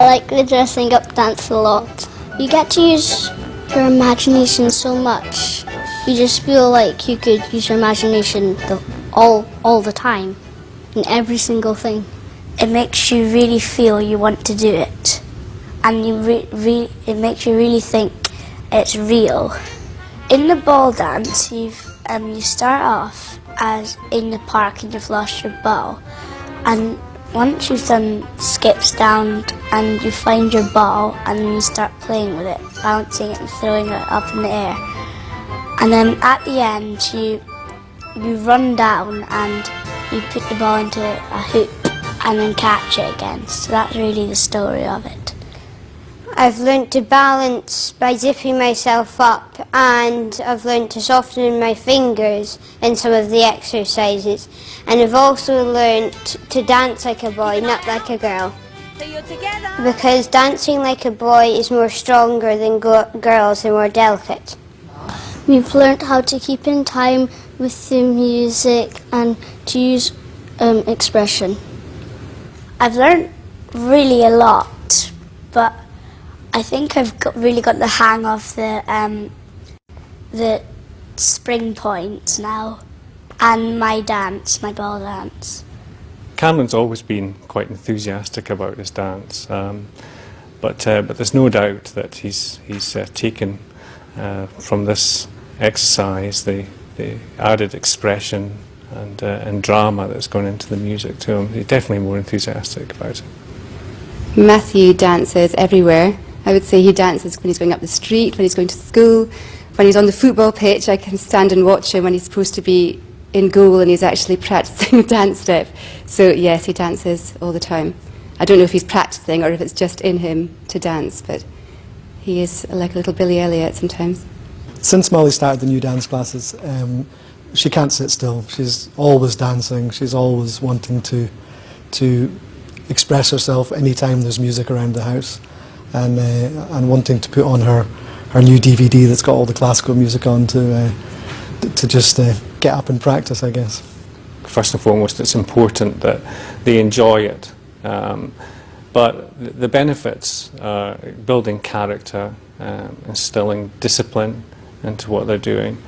like the dressing up dance a lot. You get to use your imagination so much. You just feel like you could use your imagination all the time, in every single thing. It makes you really feel you want to do it, and it makes you really think it's real. In the ball dance, you start off as in the park and you've lost your ball, and once you've done skips down and you find your ball, and then you start playing with it, bouncing it and throwing it up in the air. And then at the end you run down and you put the ball into a hoop and then catch it again. So that's really the story of it. I've learnt to balance by zipping myself up, and I've learnt to soften my fingers in some of the exercises, and I've also learnt to dance like a boy, not like a girl. So you're together. Because dancing like a boy is more stronger than girls, and more delicate. We've learned how to keep in time with the music and to use expression. I've learned really a lot, but I think I've really got the hang of the spring point now, and my ball dance. Cameron's always been quite enthusiastic about his dance, but there's no doubt that he's taken from this exercise the added expression and drama that's gone into the music to him. He's definitely more enthusiastic about it. Matthew dances everywhere. I would say he dances when he's going up the street, when he's going to school, when he's on the football pitch. I can stand and watch him when he's supposed to be in goal and he's actually practicing a dance step. So yes, he dances all the time. I don't know if he's practicing or if it's just in him to dance, but he is like a little Billy Elliot sometimes. Since Molly started the new dance classes, she can't sit still. She's always dancing. She's always wanting to express herself anytime there's music around the house, and wanting to put on her new DVD that's got all the classical music on to just get up and practice, I guess. First and foremost, it's important that they enjoy it, but the benefits are building character, instilling discipline into what they're doing,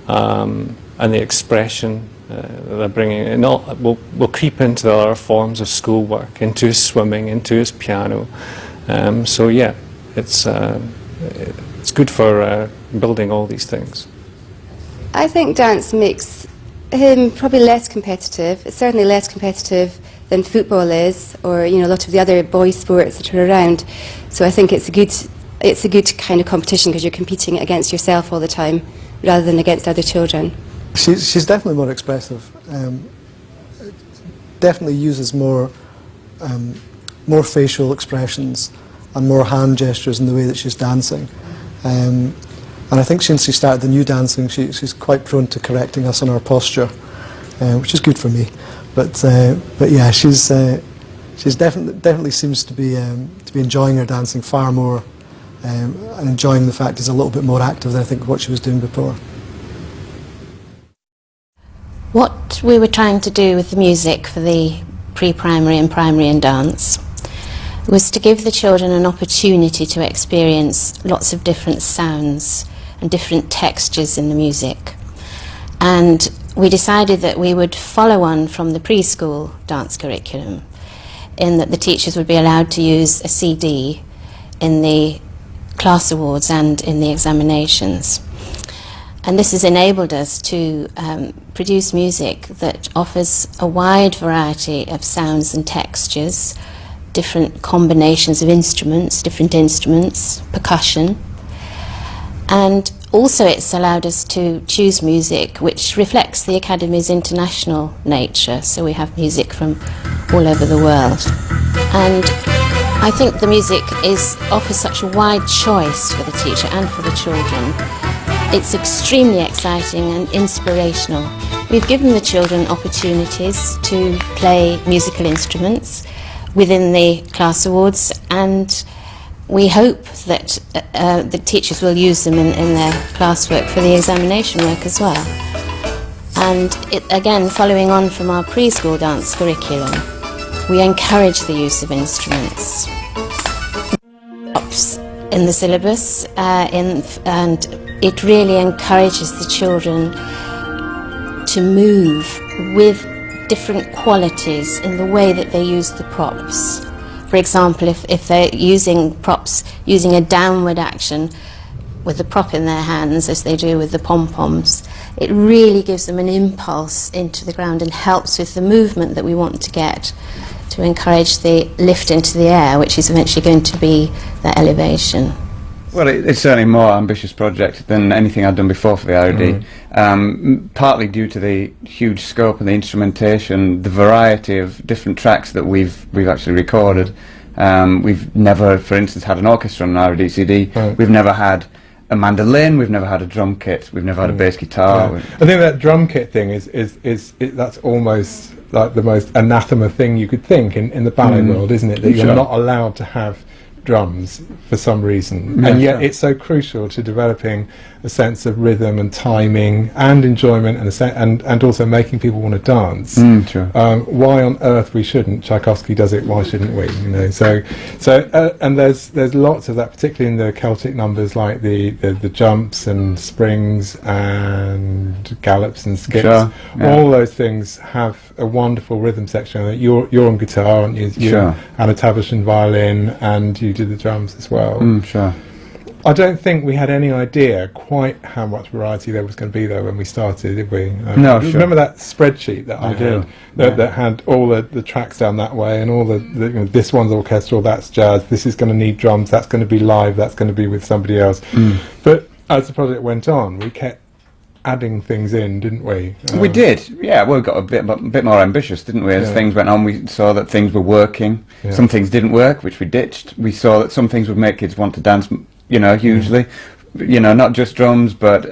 and the expression that they're bringing in will creep into the other forms of schoolwork, into his swimming, into his piano. So yeah, it's good for building all these things. I think dance makes him probably less competitive. It's certainly less competitive than football is, or a lot of the other boys' sports that are around. So I think it's a good kind of competition because you're competing against yourself all the time rather than against other children. She's definitely more expressive. Definitely uses more facial expressions and more hand gestures in the way that she's dancing. And I think since she started the new dancing, she's quite prone to correcting us on our posture, which is good for me. But yeah, she's definitely seems to be enjoying her dancing far more, and enjoying the fact he's a little bit more active than I think what she was doing before. What we were trying to do with the music for the pre-primary and primary and dance was to give the children an opportunity to experience lots of different sounds and different textures in the music. And we decided that we would follow on from the preschool dance curriculum, in that the teachers would be allowed to use a CD in the class awards and in the examinations. And this has enabled us to produce music that offers a wide variety of sounds and textures, different combinations of instruments, percussion. And also it's allowed us to choose music which reflects the Academy's international nature, so we have music from all over the world. And I think the music offers such a wide choice for the teacher and for the children. It's extremely exciting and inspirational. We've given the children opportunities to play musical instruments within the class awards, and we hope that the teachers will use them in their classwork for the examination work as well. And again, following on from our preschool dance curriculum, we encourage the use of instruments. in the syllabus, and it really encourages the children to move with different qualities in the way that they use the props. For example, if they're using props using a downward action with the prop in their hands, as they do with the pom-poms, it really gives them an impulse into the ground and helps with the movement that we want to get to encourage the lift into the air, which is eventually going to be the elevation. Well, it's certainly a more ambitious project than anything I'd done before for the IOD, partly due to the huge scope and the instrumentation, the variety of different tracks that we've actually recorded. We've never, for instance, had an orchestra on an IOD CD. Right. We've never had a mandolin, we've never had a drum kit, we've never had a bass guitar. Yeah. I think that drum kit thing is that's almost like the most anathema thing you could think in the ballet world, isn't it? That you're not allowed to have drums for some reason, and yet it's so crucial to developing a sense of rhythm and timing and enjoyment, and also making people want to dance. Why on earth we shouldn't? Tchaikovsky does it. Why shouldn't we? You know. So and there's lots of that, particularly in the Celtic numbers, like the jumps and springs and gallops and skips. All those things have a wonderful rhythm section. You're on guitar, aren't you? Anna Tavish on violin, and you do the drums as well. I don't think we had any idea quite how much variety there was going to be there when we started, did we? No, remember that spreadsheet that I had that had all the tracks down that way, and all the you know, this one's orchestral, that's jazz, this is going to need drums, that's going to be live, that's going to be with somebody else. But as the project went on, we kept adding things in, didn't we? We did, yeah. We got a bit more ambitious, didn't we? As things went on, we saw that things were working. Some things didn't work, which we ditched. We saw that some things would make kids want to dance, you know, hugely. You know, not just drums, but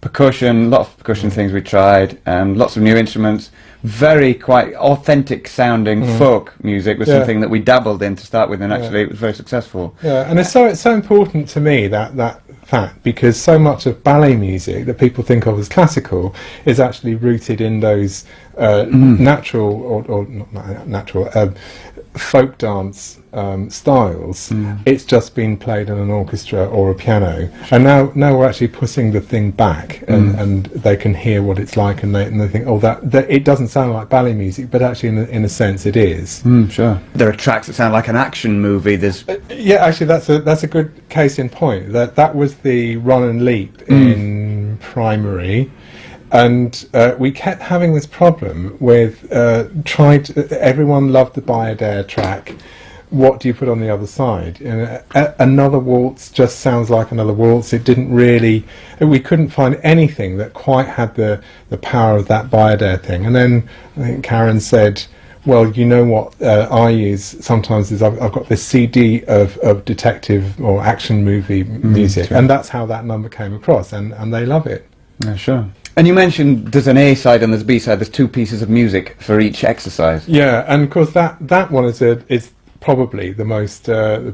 percussion. A lot of percussion things we tried. Lots of new instruments. Very quite authentic sounding folk music was something that we dabbled in to start with, and actually it was very successful. And it's so important to me that fact, because so much of ballet music that people think of as classical is actually rooted in those natural or not natural folk dance styles. It's just been played in an orchestra or a piano, and now we're actually putting the thing back, and they can hear what it's like, and they think, oh, that it doesn't sound like ballet music, but actually in a sense it is. There are tracks that sound like an action movie. There's actually that's a good case in point. That was the run and leap in Primary. And we kept having this problem with everyone loved the Bayadere track. What do you put on the other side? Another waltz just sounds like another waltz. It didn't really. We couldn't find anything that quite had the power of that Bayadere thing. And then I think Karen said, well, you know what I use sometimes is I've got this CD of detective or action movie music, and that's how that number came across, and they love it. And you mentioned there's an A side and there's a B side. There's two pieces of music for each exercise. Yeah, and of course that one is probably the most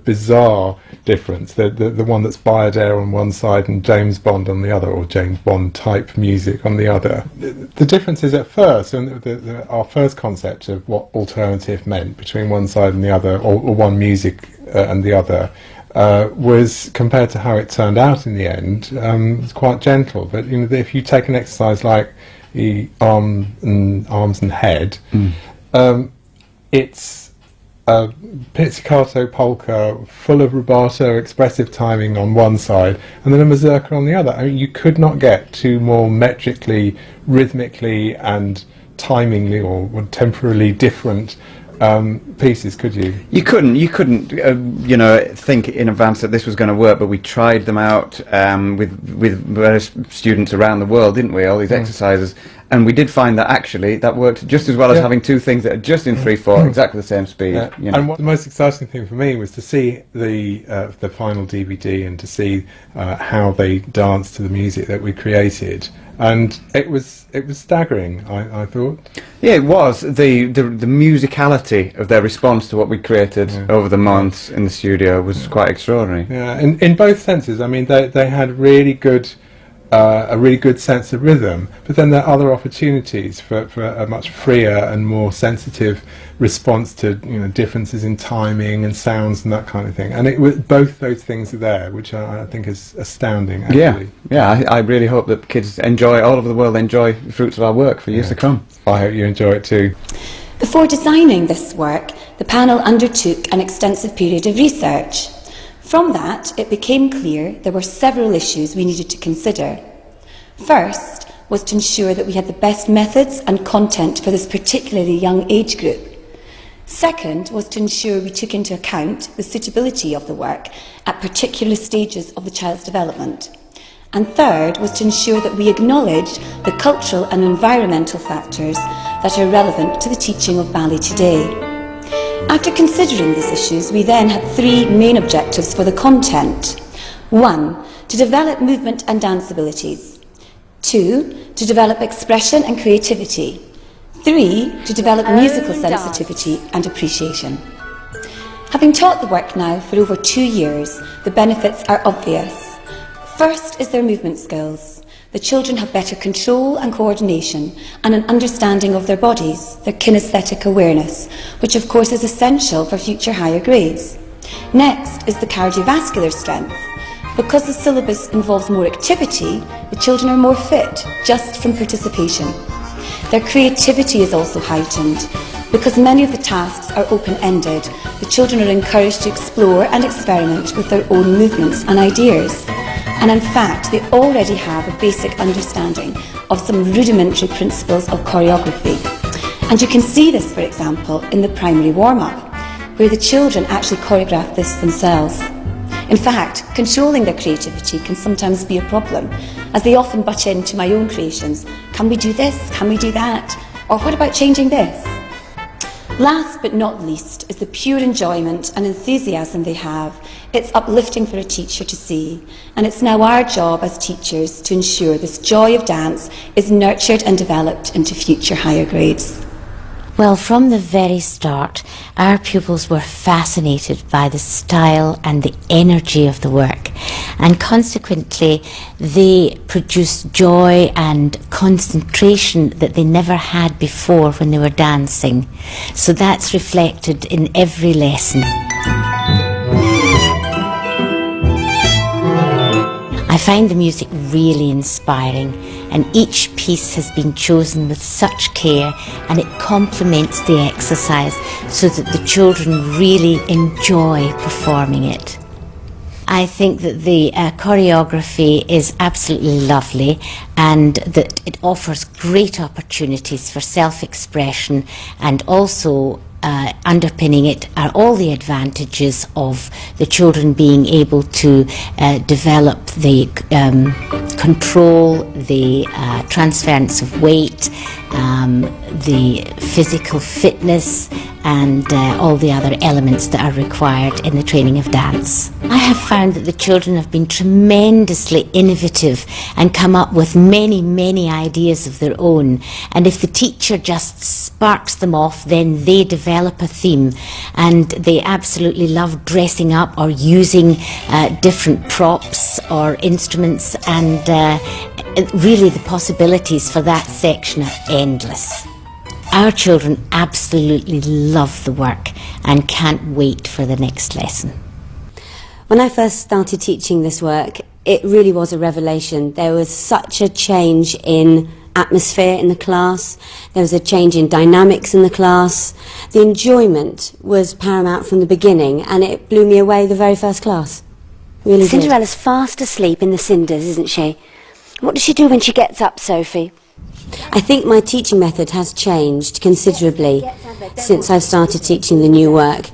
bizarre difference. The one that's Bayadere on one side and James Bond on the other, or James Bond type music on the other. The difference is at first, and our first concept of what alternative meant between one side and the other, or one music and the other, was, compared to how it turned out in the end, it's quite gentle. But you know, if you take an exercise like the arms and head, it's a pizzicato polka full of rubato, expressive timing on one side, and then a mazurka on the other. I mean, you could not get two more metrically, rhythmically, and timingly or temporally different pieces, could you? You couldn't, you know, think in advance that this was going to work. But we tried them out with various students around the world, didn't we? All these exercises, and we did find that actually that worked just as well as having two things that are just in 3/4, exactly the same speed. You know? And what the most exciting thing for me was to see the final DVD and to see how they danced to the music that we created. And it was staggering, I thought. Yeah, it was. The musicality of their response to what we created over the months in the studio was quite extraordinary. Yeah, in both senses. I mean, they had really good a really good sense of rhythm, but then there are other opportunities for a much freer and more sensitive response to differences in timing and sounds and that kind of thing. And both those things are there, which I think is astounding, actually. I really hope that kids all over the world enjoy the fruits of our work for years to come. I hope you enjoy it too. Before designing this work, the panel undertook an extensive period of research. From that, it became clear there were several issues we needed to consider. First was to ensure that we had the best methods and content for this particularly young age group. Second was to ensure we took into account the suitability of the work at particular stages of the child's development. And third was to ensure that we acknowledged the cultural and environmental factors that are relevant to the teaching of ballet today. After considering these issues, we then had three main objectives for the content. 1. To develop movement and dance abilities. 2. To develop expression and creativity. 3. To develop musical sensitivity and appreciation. Having taught the work now for over 2 years, the benefits are obvious. First is their movement skills. The children have better control and coordination and an understanding of their bodies, their kinesthetic awareness, which of course is essential for future higher grades. Next is the cardiovascular strength. Because the syllabus involves more activity, the children are more fit just from participation. Their creativity is also heightened. Because many of the tasks are open-ended, the children are encouraged to explore and experiment with their own movements and ideas. And in fact, they already have a basic understanding of some rudimentary principles of choreography. And you can see this, for example, in the primary warm-up, where the children actually choreograph this themselves. In fact, controlling their creativity can sometimes be a problem, as they often butt into my own creations. Can we do this? Can we do that? Or what about changing this? Last but not least is the pure enjoyment and enthusiasm they have. It's uplifting for a teacher to see, and it's now our job as teachers to ensure this joy of dance is nurtured and developed into future higher grades. Well, from the very start, our pupils were fascinated by the style and the energy of the work, and consequently they produced joy and concentration that they never had before when they were dancing. So that's reflected in every lesson. I find the music really inspiring, and each piece has been chosen with such care, and it complements the exercise so that the children really enjoy performing it. I think that the choreography is absolutely lovely, and that it offers great opportunities for self-expression, and also underpinning it are all the advantages of the children being able to develop the control, the transference of weight, the physical fitness, and all the other elements that are required in the training of dance. I have found that the children have been tremendously innovative and come up with many, many ideas of their own. And if the teacher just sparks them off, then they develop a theme, and they absolutely love dressing up or using different props or instruments, and really the possibilities for that section are endless. Our children absolutely love the work and can't wait for the next lesson. When I first started teaching this work, it really was a revelation. There was such a change in atmosphere in the class. There was a change in dynamics in the class. The enjoyment was paramount from the beginning, and it blew me away the very first class. Really Cinderella's fast asleep in the cinders, isn't she? What does she do when she gets up, Sophie? I think my teaching method has changed considerably since I've started teaching the new work,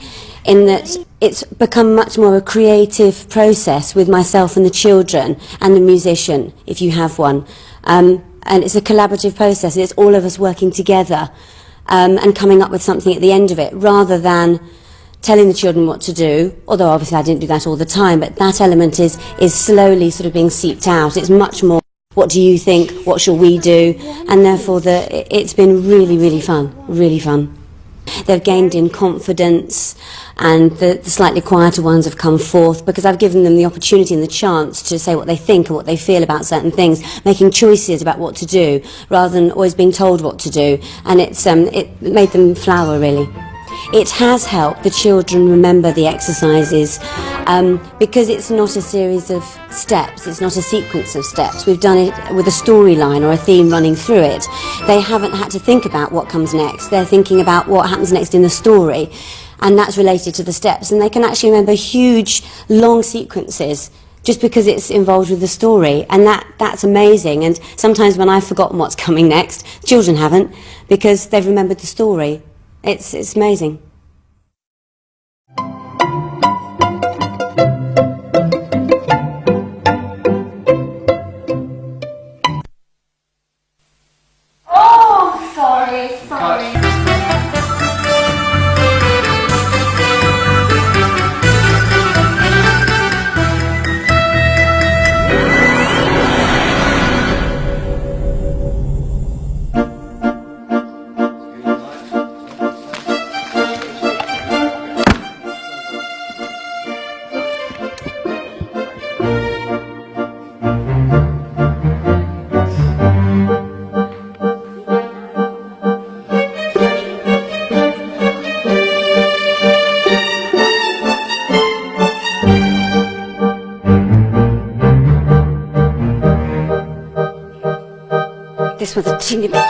in that it's become much more a creative process with myself and the children and the musician, if you have one. And it's a collaborative process. It's all of us working together and coming up with something at the end of it, rather than telling the children what to do, although obviously I didn't do that all the time, but that element is slowly sort of being seeped out. It's much more, what do you think, what shall we do, and therefore it's been really, really fun, really fun. They've gained in confidence, and the slightly quieter ones have come forth because I've given them the opportunity and the chance to say what they think and what they feel about certain things, making choices about what to do rather than always being told what to do, and it made them flower really. It has helped the children remember the exercises because it's not a series of steps, it's not a sequence of steps. We've done it with a storyline or a theme running through it. They haven't had to think about what comes next, they're thinking about what happens next in the story, and that's related to the steps, and they can actually remember huge, long sequences just because it's involved with the story, and that's amazing. And sometimes when I've forgotten what's coming next, children haven't, because they've remembered the story. It's amazing. Oh, sorry. This was a teeny bit.